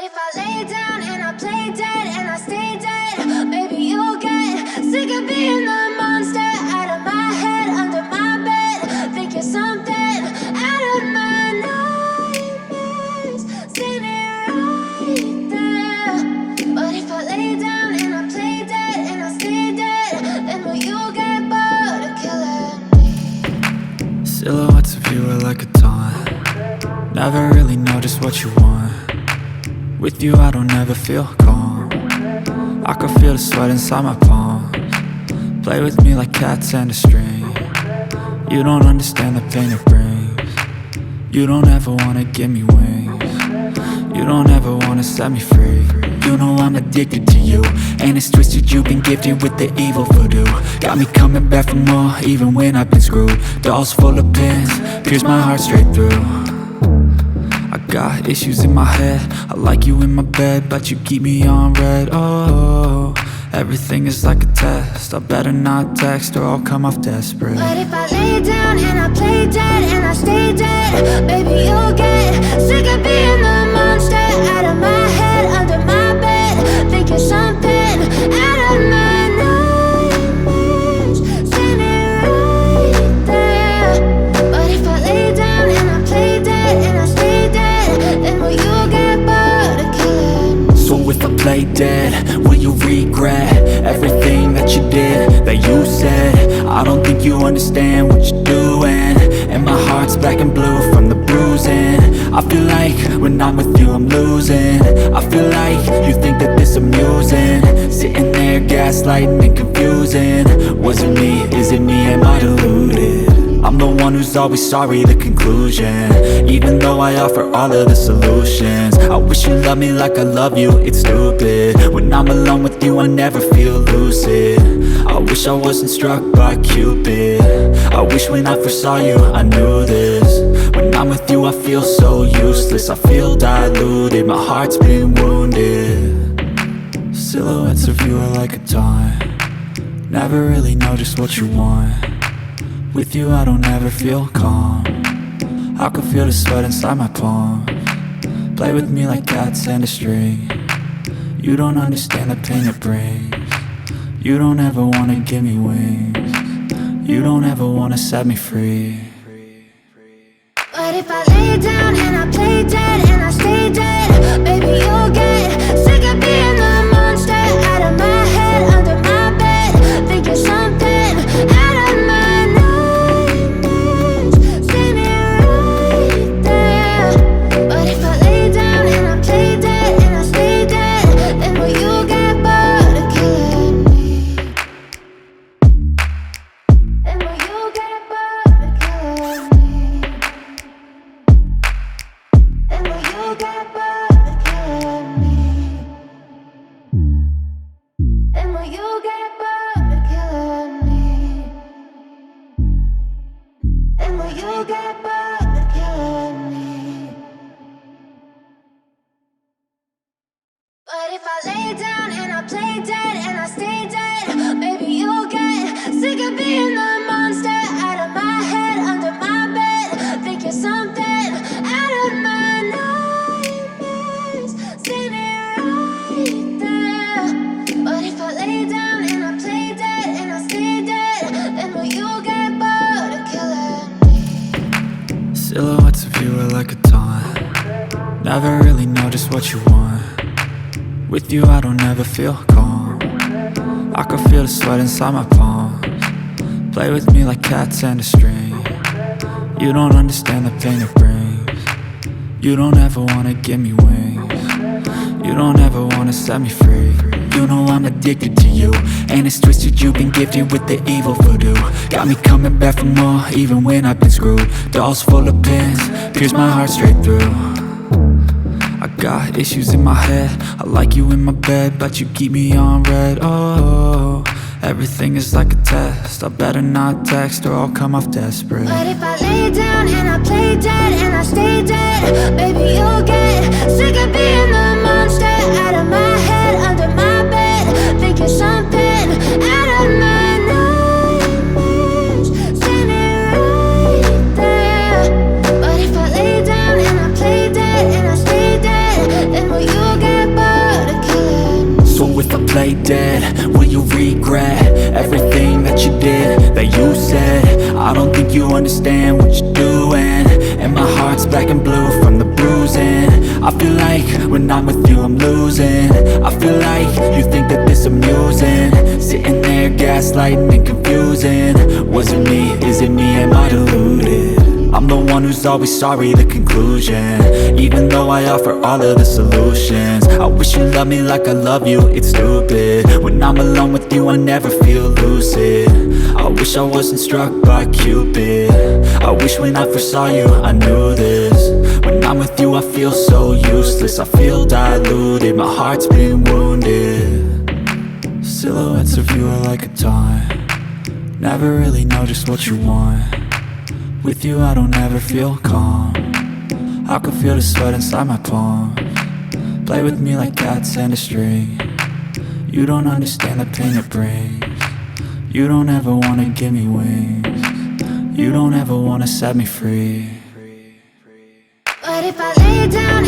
if I lay down and I play dead and I stay dead, maybe you'll get sick of being the monster out of my head, under my bed. Think you're something out of my nightmares, standing right there. But if I lay down and I play dead and I stay dead, then will you get bored of killing me? Silhouettes of you are like a taunt. Never really know just what you want. With you I don't ever feel calm. I can feel the sweat inside my palms. Play with me like cats and a string. You don't understand the pain it brings. You don't ever wanna give me wings. You don't ever wanna set me free. You know I'm addicted to you, and it's twisted, you've been gifted with the evil voodoo. Got me coming back for more, even when I've been screwed. Dolls full of pins, pierce my heart straight through. I got issues in my head, I like you in my bed, but you keep me on red. Oh, everything is like a test, I better not text or I'll come off desperate. But if I lay down and I play dead and I stay dead, baby you'll get sick of being the monster out of my head, under my bed. Think you're something out of my nightmares, standing right there. But if I lay down and I play dead and I stay dead, then will you get bored of killing me? So if I play dead, will you regret everything that you did, that you said? I don't think you understand what you're doing, and my heart's black and blue from the bruising. I feel like when I'm with you I'm losing. I feel like you think that this amusing, sitting there gaslighting and confusing. Was it me? Is it me? Am I deluded? I'm the one who's always sorry, the conclusion, even though I offer all of the solutions. I wish you loved me like I love you, it's stupid. When I'm alone with you I never feel lucid. I wish I wasn't struck by Cupid. I wish when I first saw you I knew this. When I'm with you I feel so useless, I feel diluted, my heart's been wounded. Silhouettes of you are like a taunt. Never really know just what you want. With you I don't ever feel calm. I can feel the sweat inside my palms. Play with me like cats and a string. You don't understand the pain it brings. You don't ever wanna give me wings. You don't ever wanna set me free. But if I lay down and I play dead and I stay dead, baby you'll get sick of being the monster out of my head, under my bed. Think you're something out of my nightmares, standing right there. But if I lay down and I play dead and I stay dead, then will you get bored of killing me? Then will you get bored of killing me? And will you get bored of killing me? And will you get bored of killing me? And will you get bored of killing me? But if I lay down and I play dead and I stay dead, baby you'll get sick of being the monster out of my head, under my bed. Think you're something out of my nightmares, standing right there. But if I lay down and I play dead and I stay dead, then will you get bored of killing me? Silhouettes of you are like a taunt. Never really know just what you want. With you I don't ever feel calm. I can feel the sweat inside my palms. Play with me like cats and a string. You don't understand the pain it brings. You don't ever wanna give me wings. You don't ever wanna set me free. You know I'm addicted to you, and it's twisted, you've been gifted with the evil voodoo. Got me coming back for more, even when I've been screwed. Dolls full of pins, pierce my heart straight through. I got issues in my head, I like you in my bed, but you keep me on red. Oh, everything is like a test, I better not text or I'll come off desperate. But if I lay down and I play dead and I stay dead, baby you'll get sick of being the monster out of my head, under my bed. Think you're something out of my nightmares, standing right there. But if I lay down and I play dead and I stay dead, then will you lay dead? Will you regret everything that you did, that you said? I don't think you understand what you're doing, and my heart's black and blue from the bruising. I feel like when I'm with you I'm losing. I feel like you think that this amusing, sitting there gaslighting and confusing. Was it me? Is it me? Am I deluded? I'm the one who's always sorry, the conclusion, even though I offer all of the solutions. I wish you loved me like I love you, it's stupid. When I'm alone with you I never feel lucid. I wish I wasn't struck by Cupid. I wish when I first saw you I knew this. When I'm with you I feel so useless, I feel diluted, my heart's been wounded. Silhouettes of you are like a taunt, never really know just what you want. With you I don't ever feel calm, I can feel the sweat inside my palms. Play with me like cats and a string. You don't understand the pain it brings. You don't ever wanna give me wings. You don't ever wanna set me free. But if I lay down